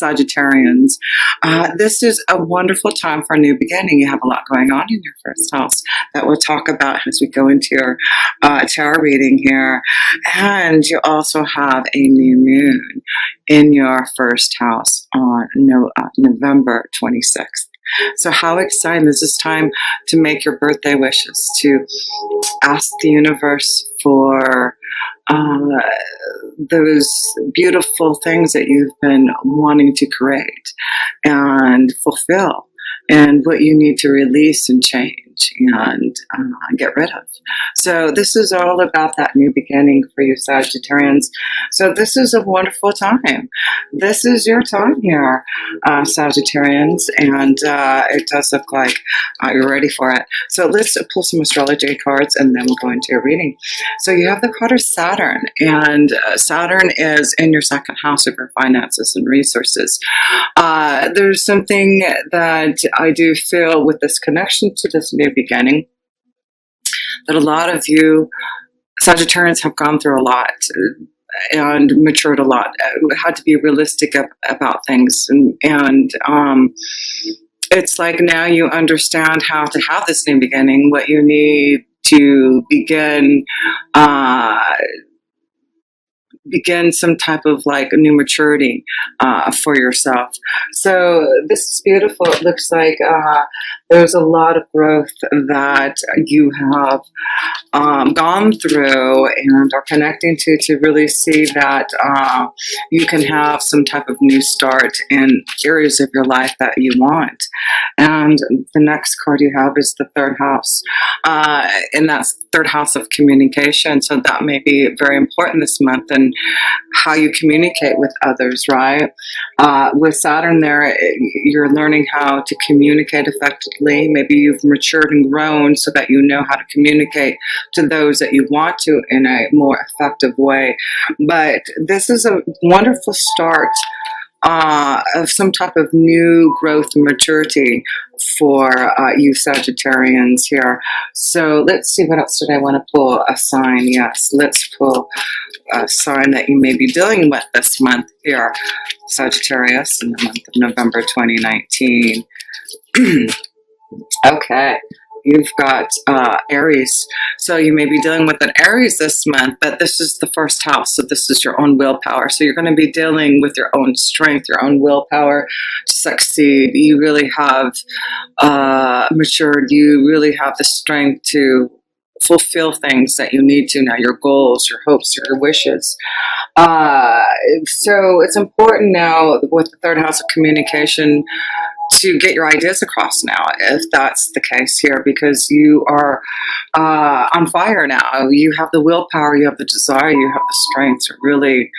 Sagittarians. This is a wonderful time for a new beginning. You have a lot going on in your first house that we'll talk about as we go into your tarot reading here. And you also have a new moon in your first house on November 26th. So how exciting. This is time to make your birthday wishes, to ask the universe for those beautiful things that you've been wanting to create and fulfill, and what you need to release and change and get rid of. So this is all about that new beginning for you Sagittarians. So this is a wonderful time. This is your time here, Sagittarians, and it does look like you're ready for it. So let's pull some astrology cards and then we'll go into your reading. So you have the card of Saturn, and Saturn is in your second house of your finances and resources. There's something that I do feel with this connection to this new beginning, that a lot of you Sagittarians have gone through a lot and matured a lot, had to be realistic about things, and it's like now you understand how to have this new beginning, what you need to begin some type of like new maturity for yourself. So this is beautiful. It looks like there's a lot of growth that you have gone through and are connecting to really see that you can have some type of new start in areas of your life that you want. And the next card you have is the third house, and that's third house of communication. So that may be very important this month, and how you communicate with others, right? With Saturn there, you're learning how to communicate effectively. Maybe you've matured and grown so that you know how to communicate to those that you want to in a more effective way. But this is a wonderful start of some type of new growth and maturity for you Sagittarians here. So let's see, what else did I want to pull? A sign. Yes, let's pull a sign that you may be dealing with this month here, Sagittarius, in the month of November 2019. Okay. You've got Aries. So you may be dealing with an Aries this month, but this is the first house. So this is your own willpower. So you're going to be dealing with your own strength, your own willpower to succeed. You really have matured. You really have the strength to fulfill things that you need to now, your goals, your hopes, your wishes. So it's important now with the third house of communication to get your ideas across now, if that's the case here, because you are on fire now. You have the willpower, you have the desire, you have the strength to really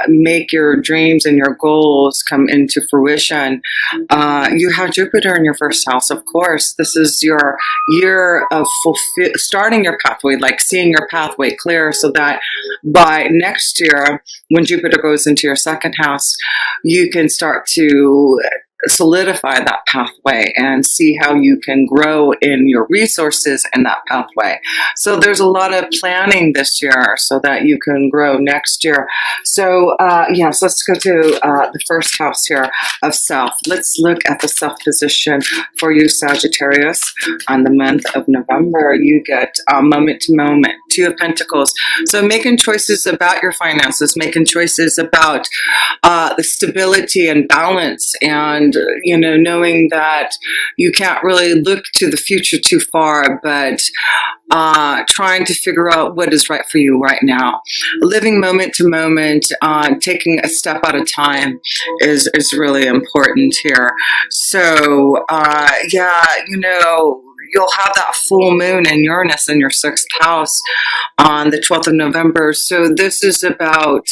make your dreams and your goals come into fruition. You have Jupiter in your first house, of course. This is your year of starting your pathway, like seeing your pathway clear, so that by next year, when Jupiter goes into your second house, you can start to solidify that pathway and see how you can grow in your resources in that pathway. So there's a lot of planning this year so that you can grow next year. So yes, let's go to the first house here of self. Let's look at the self position for you Sagittarius. On the month of November, you get moment to moment, Two of Pentacles. So making choices about your finances, making choices about the stability and balance, and knowing that you can't really look to the future too far, but trying to figure out what is right for you right now. Living moment to moment, taking a step at a time is really important here. So yeah, you'll have that full moon in Uranus in your sixth house on the 12th of November. So this is about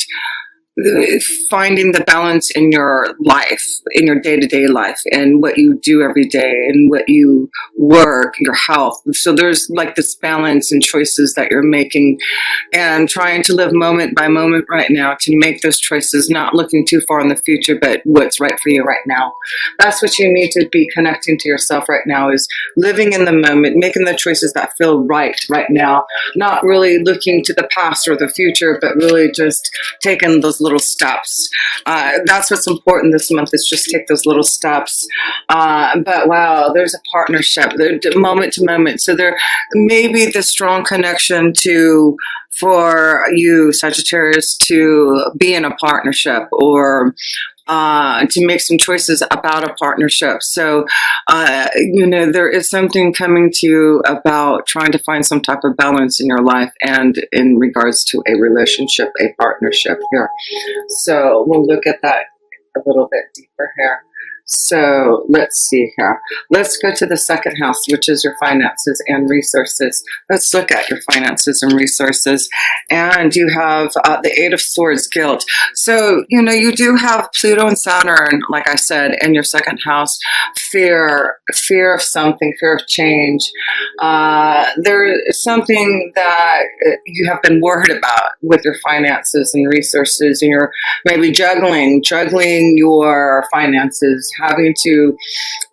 finding the balance in your life, in your day-to-day life, and what you do every day, and what you work, your health. So there's like this balance and choices that you're making, and trying to live moment by moment right now to make those choices, not looking too far in the future, but what's right for you right now. That's what you need to be connecting to yourself right now, is living in the moment, making the choices that feel right now, not really looking to the past or the future, but really just taking those little steps. That's what's important this month, is just take those little steps. But wow, there's a partnership, moment to moment. So there may be the strong connection for you, Sagittarius, to be in a partnership, or to make some choices about a partnership. So, there is something coming to you about trying to find some type of balance in your life and in regards to a relationship, a partnership here. So we'll look at that a little bit deeper here. So let's see here. Let's go to the second house, which is your finances and resources. Let's look at your finances and resources. And you have the Eight of Swords, guilt. So, you do have Pluto and Saturn, like I said, in your second house. Fear of something, fear of change. There is something that you have been worried about with your finances and resources, and you're maybe juggling your finances, having to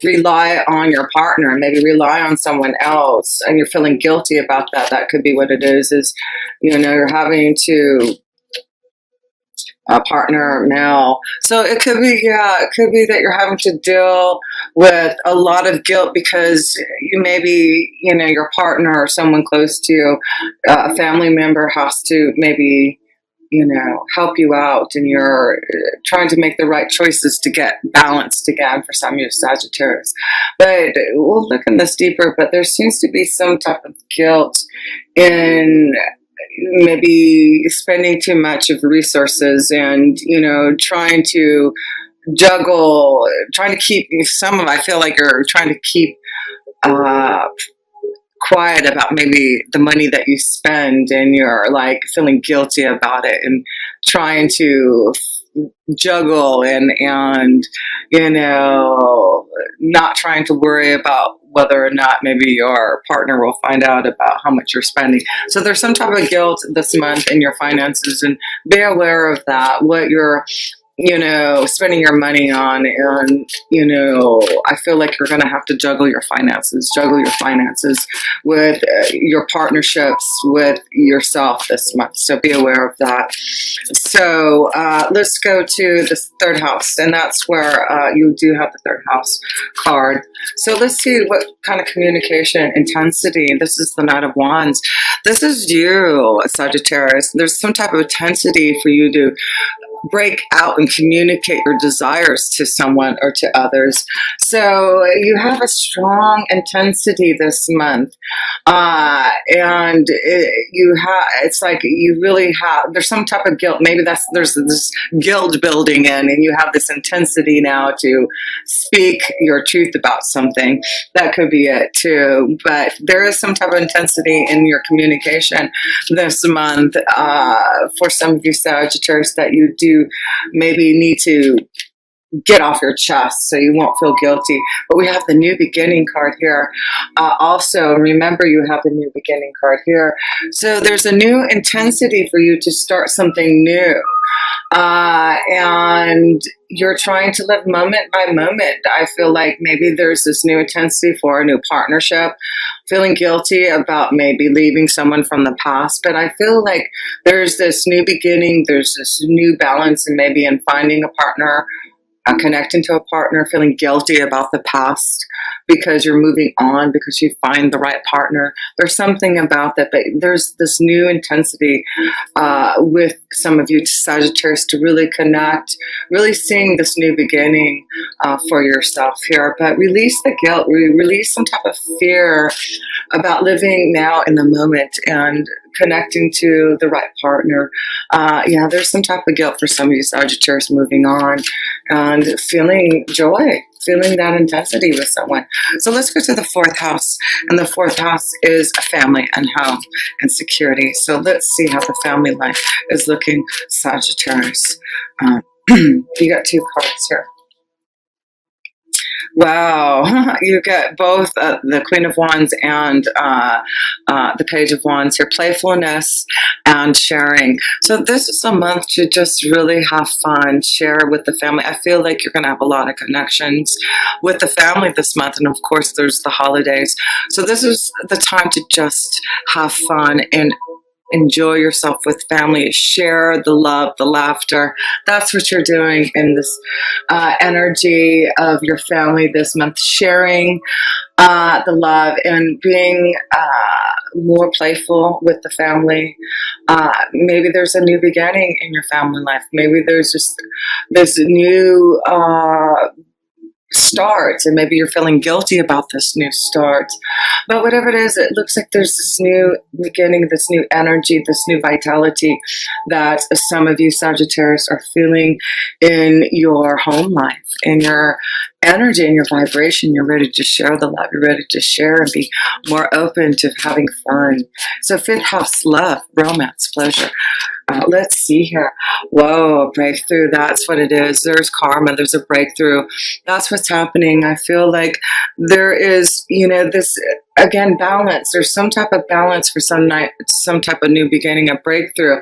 rely on your partner, maybe rely on someone else, and you're feeling guilty about that. That could be what it is you're having to a partner male. So it could be that you're having to deal with a lot of guilt because your partner or someone close to you, a family member, has to maybe help you out, and you're trying to make the right choices to get balanced again for some of you Sagittarius. But we'll look in this deeper, but there seems to be some type of guilt in maybe spending too much of resources and, trying to juggle, trying to keep I feel like you're trying to keep quiet about maybe the money that you spend, and you're like feeling guilty about it and trying to juggle and not trying to worry about whether or not maybe your partner will find out about how much you're spending. So there's some type of guilt this month in your finances, and be aware of that, what you're spending your money on. And, I feel like you're going to have to juggle your finances with your partnerships with yourself this month. So be aware of that. So let's go to the third house, and that's where you do have the third house card. So let's see what kind of communication intensity. This is the Knight of Wands. This is you, Sagittarius. There's some type of intensity for you to break out and communicate your desires to someone or to others. So you have a strong intensity this month, and it's like you really have, there's some type of guilt. Maybe there's this guilt building in, and you have this intensity now to speak your truth about something. That could be it too. But there is some type of intensity in your communication this month for some of you Sagittarius that you do maybe need to get off your chest so you won't feel guilty. But we have the new beginning card here. Also, remember, you have the new beginning card here. So there's a new intensity for you to start something new. And you're trying to live moment by moment. I feel like maybe there's this new intensity for a new partnership, feeling guilty about maybe leaving someone from the past. But I feel like there's this new beginning, there's this new balance, and maybe in finding a partner, connecting to a partner, feeling guilty about the past because you're moving on, because you find the right partner. There's something about that, but there's this new intensity with some of you Sagittarius to really connect, really seeing this new beginning for yourself here. But release the guilt, release some type of fear about living now in the moment and connecting to the right partner. There's some type of guilt for some of you Sagittarius moving on and feeling joy, feeling that intensity with someone. So let's go to the fourth house. And the fourth house is family and home and security. So let's see how the family life is looking, Sagittarius. You got two cards here. Wow, you get both the Queen of Wands and the Page of Wands here. Playfulness and sharing. So this is a month to just really have fun, share with the family. I feel like you're going to have a lot of connections with the family this month. And of course, there's the holidays. So this is the time to just have fun and enjoy yourself with family, share the love, the laughter. That's what you're doing in this energy of your family this month, sharing the love and being more playful with the family. Maybe there's a new beginning in your family life. Maybe there's just this new start, and maybe you're feeling guilty about this new start. But whatever it is, it looks like there's this new beginning, this new energy, this new vitality that some of you Sagittarius are feeling in your home life, in your energy, in your vibration. You're ready to share the love. You're ready to share and be more open to having fun. So fifth house, love, romance, pleasure. Let's see here. Whoa, breakthrough. That's what it is. There's karma. There's a breakthrough. That's what's happening. I feel like there is, this, again, balance. There's some type of balance for some type of new beginning, a breakthrough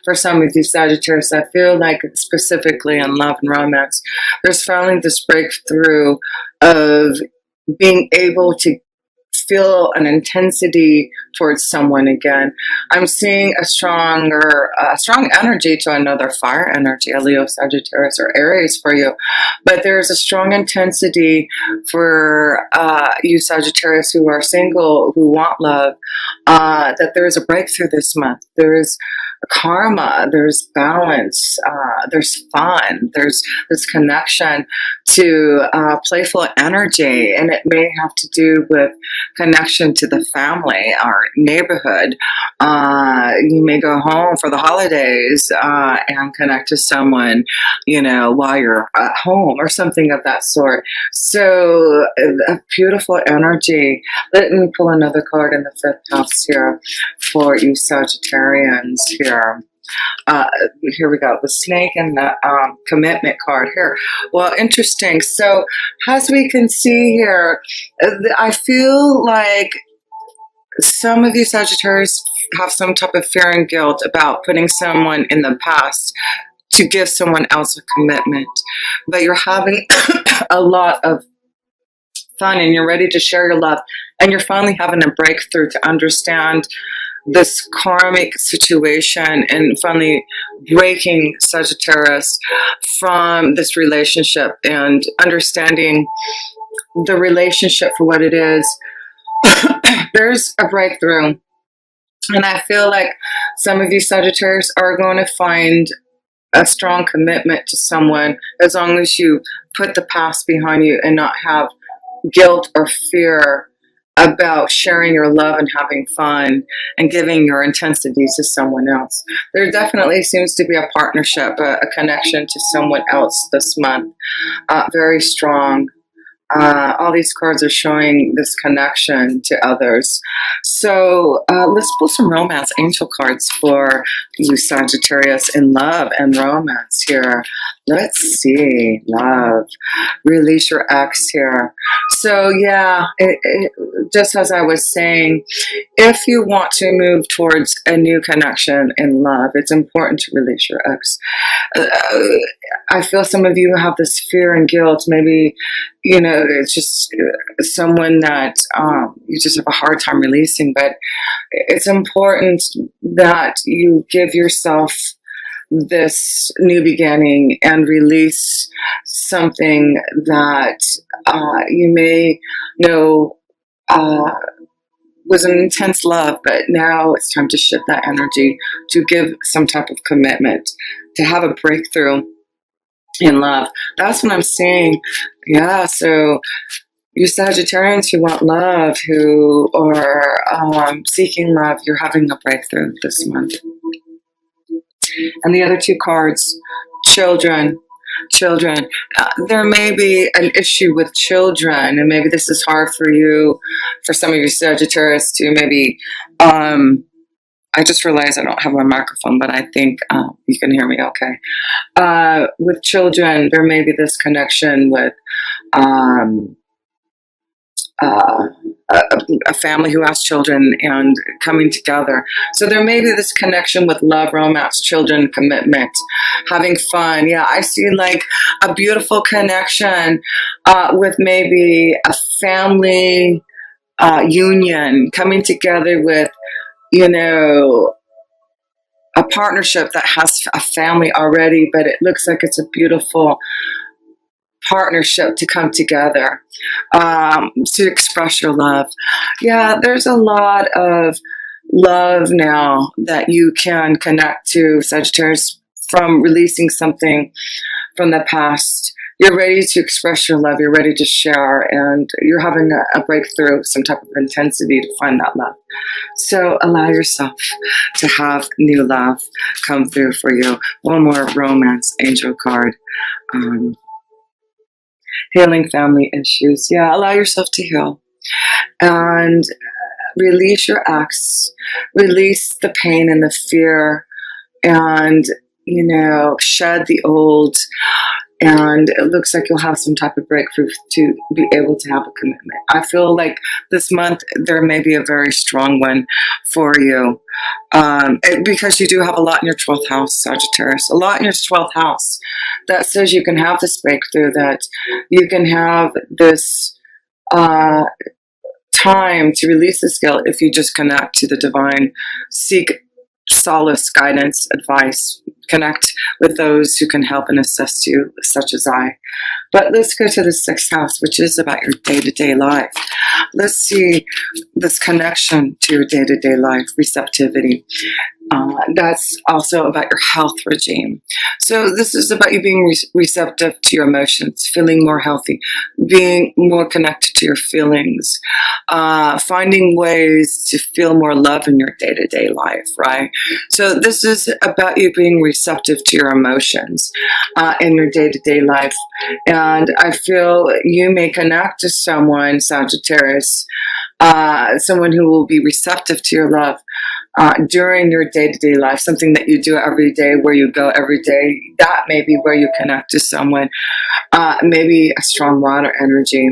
for some of these Sagittarius. I feel like specifically in love and romance, there's finally this breakthrough of being able to feel an intensity towards someone again. I'm seeing a strong energy to another fire energy, a Leo, Sagittarius, or Aries for you. But there's a strong intensity for you Sagittarius who are single, who want love, that there is a breakthrough this month. There is karma, there's balance, there's fun, there's this connection to playful energy, and it may have to do with connection to the family or neighborhood. You may go home for the holidays and connect to someone, while you're at home or something of that sort. So a beautiful energy. Let me pull another card in the fifth house here for you Sagittarians here. Here we go, the snake and the commitment card here. Well, interesting. So as we can see here, I feel like some of you Sagittarius have some type of fear and guilt about putting someone in the past to give someone else a commitment, but you're having a lot of fun and you're ready to share your love, and you're finally having a breakthrough to understand this karmic situation and finally breaking Sagittarius from this relationship and understanding the relationship for what it is. There's a breakthrough, and I feel like some of you Sagittarius are going to find a strong commitment to someone as long as you put the past behind you and not have guilt or fear about sharing your love and having fun and giving your intensity to someone else. There definitely seems to be a partnership, a connection to someone else this month. Very strong. All these cards are showing this connection to others. So let's pull some romance angel cards for you Sagittarius in love and romance here. Let's see. Love. Release your ex here. So yeah, just as I was saying, if you want to move towards a new connection in love, it's important to release your ex. I feel some of you have this fear and guilt. Maybe, it's just someone that you just have a hard time releasing. But it's important that you give yourself this new beginning and release something that you may know was an intense love, but now it's time to shift that energy to give some type of commitment, to have a breakthrough in love. That's what I'm seeing. Yeah, so you Sagittarians who want love, who are seeking love, you're having a breakthrough this month. And the other two cards, children. There may be an issue with children, and maybe this is hard for you, for some of you Sagittarius to maybe, I just realized I don't have my microphone, but I think you can hear me okay. With children, there may be this connection with a family who has children and coming together. So there may be this connection with love, romance, children, commitment, having fun. Yeah, I see like a beautiful connection with maybe a family union coming together with, a partnership that has a family already, but it looks like it's a beautiful partnership to come together, to express your love. Yeah, there's a lot of love now that you can connect to, Sagittarius, from releasing something from the past. You're ready to express your love. You're ready to share, and you're having a breakthrough, some type of intensity to find that love. So allow yourself to have new love come through for you. One more romance angel card. Healing family issues. Yeah, allow yourself to heal and release your ex. Release the pain and the fear, and shed the old. And it looks like you'll have some type of breakthrough to be able to have a commitment. I feel like this month there may be a very strong one for you, because you do have a lot in your 12th house, Sagittarius, a lot in your 12th house that says you can have this breakthrough, that you can have this time to release this guilt if you just connect to the divine, seek solace, guidance, advice, connect with those who can help and assist you, such as I. But let's go to the 6th house, which is about your day-to-day life. Let's see this connection to your day-to-day life, receptivity. That's also about your health regime. So this is about you being receptive to your emotions, feeling more healthy, being more connected to your feelings, finding ways to feel more love in your day-to-day life, right? So this is about you being receptive to your emotions in your day-to-day life. And I feel you may connect to someone, Sagittarius, someone who will be receptive to your love during your day-to-day life, something that you do every day, where you go every day. That may be where you connect to someone, maybe a strong water energy,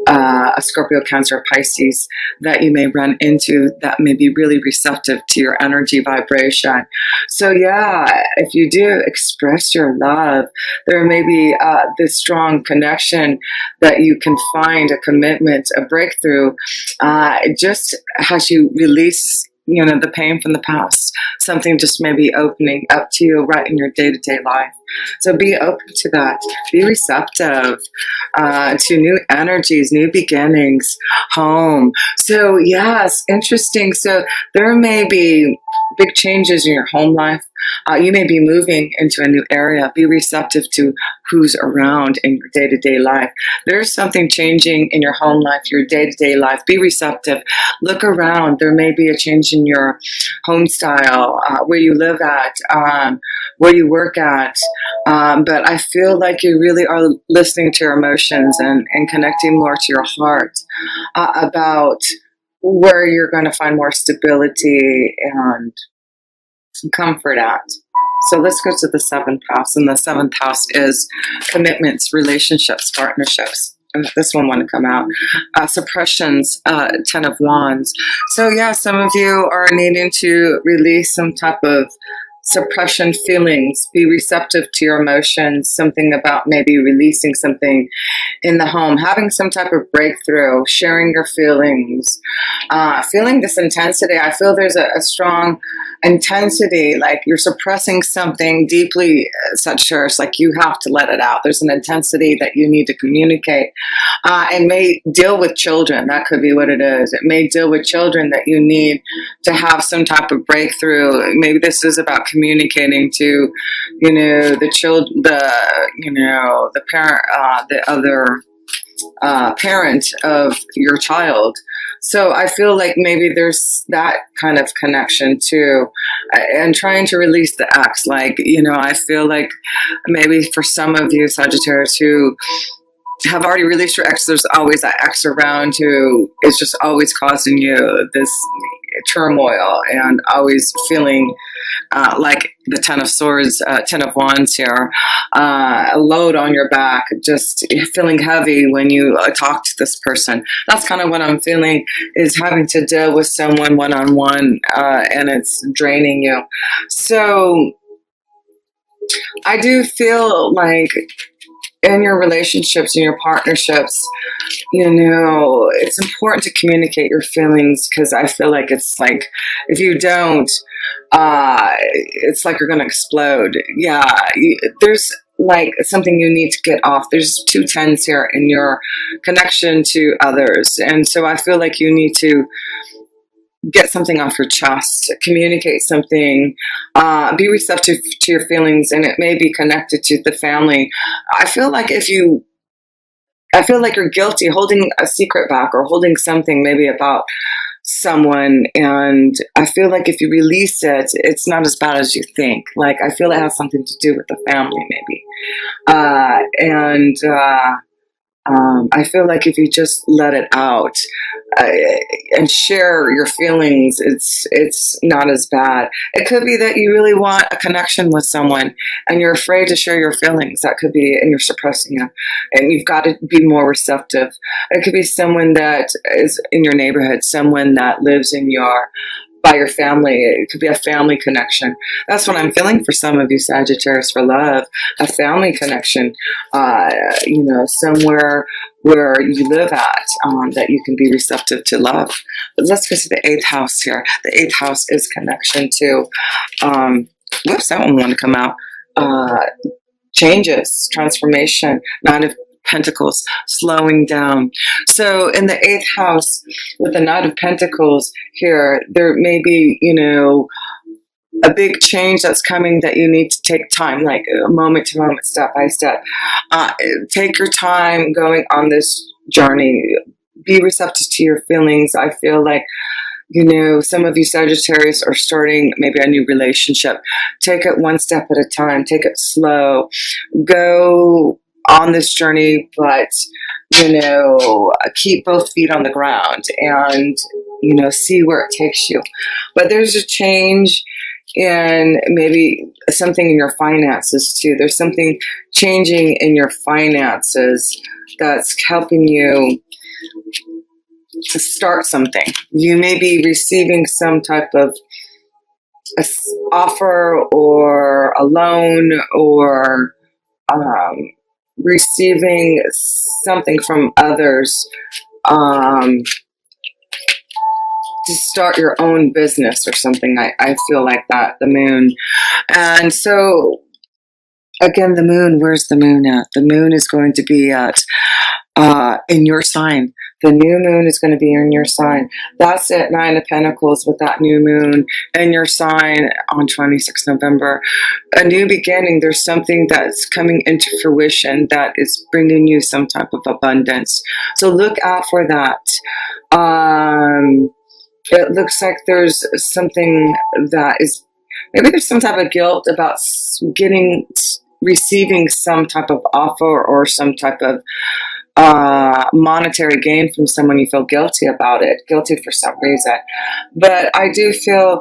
a Scorpio, Cancer, Pisces that you may run into that may be really receptive to your energy vibration. So yeah, if you do express your love, there may be this strong connection that you can find, a commitment, a breakthrough, just as you release the pain from the past. Something just may be opening up to you right in your day-to-day life. So be open to that. Be receptive to new energies, new beginnings, home. So yes, interesting. So there may be big changes in your home life. You may be moving into a new area. Be receptive to who's around in your day-to-day life. There's something changing in your home life, your day-to-day life. Be receptive. Look around. There may be a change in your home style, where you live at, where you work at. But I feel like you really are listening to your emotions and connecting more to your heart about where you're going to find more stability and comfort at. So let's go to the 7th house. And the 7th house is commitments, relationships, partnerships. This one want to come out. Suppressions, 10 of Wands. So yeah, some of you are needing to release some type of suppression feelings. Be receptive to your emotions. Something about maybe releasing something in the home, having some type of breakthrough, sharing your feelings, feeling this intensity. I feel there's a strong intensity, like you're suppressing something deeply, such as like you have to let it out. There's an intensity that you need to communicate, and may deal with children. That could be what it is. It may deal with children that you need to have some type of breakthrough. Maybe this is about communicating to, the child, the parent, the other parent of your child. So I feel like maybe there's that kind of connection too, and trying to release the ex. Like, I feel like maybe for some of you Sagittarius who have already released your ex, there's always that ex around who is just always causing you this turmoil and always feeling like the 10 of Swords, 10 of Wands here, a load on your back, just feeling heavy when you talk to this person. That's kind of what I'm feeling, is having to deal with someone one-on-one, and it's draining you. So I do feel like in your relationships, in your partnerships, it's important to communicate your feelings, because I feel like it's like, if you don't, it's like you're going to explode. Yeah, there's like something you need to get off. There's 2 10s here in your connection to others. And so I feel like you need to get something off your chest, communicate something, be receptive to your feelings, and it may be connected to the family. I feel like I feel like you're guilty holding a secret back or holding something maybe about someone. And I feel like if you release it, it's not as bad as you think. Like, I feel it has something to do with the family, maybe. And I feel like if you just let it out uh, and share your feelings, it's not as bad. It could be that you really want a connection with someone and you're afraid to share your feelings. That could be, and you're suppressing them, and you've got to be more receptive. It could be someone that is in your neighborhood, someone that lives in your by your family. It could be a family connection. That's what I'm feeling for some of you Sagittarius for love, a family connection, somewhere where you live at, that you can be receptive to love. But let's go to the 8th house here. The 8th house is connection to, whoops, that one wanted to come out. Changes, transformation, 9 of Pentacles, slowing down. So in the 8th house with the Knight of Pentacles here, there may be, a big change that's coming that you need to take time, like moment to moment, step by step. Take your time going on this journey. Be receptive to your feelings. I feel like, some of you Sagittarius are starting maybe a new relationship. Take it one step at a time. Take it slow. Go on this journey, but keep both feet on the ground and see where it takes you. But there's a change in maybe something in your finances too. There's something changing in your finances that's helping you to start something. You may be receiving some type of offer or a loan, or receiving something from others, to start your own business or something. I feel like that, the moon. And so again, the moon, where's the moon at? The moon is going to be at in your sign. The new moon is going to be in your sign. That's it, 9 of Pentacles with that new moon in your sign on 26 November. A new beginning. There's something that's coming into fruition that is bringing you some type of abundance. So look out for that. It looks like there's something that is, maybe there's some type of guilt about receiving some type of offer or some type of monetary gain from someone. You feel guilty about it, guilty for some reason. But I do feel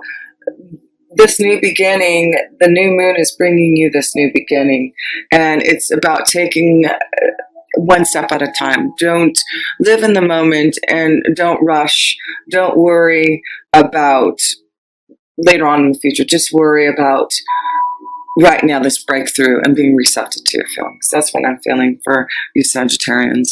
this new beginning, the new moon is bringing you this new beginning, and it's about taking one step at a time. Don't live in the moment and don't rush. Don't worry about later on in the future. Just worry about right now, this breakthrough and being receptive to your feelings. That's what I'm feeling for you Sagittarians.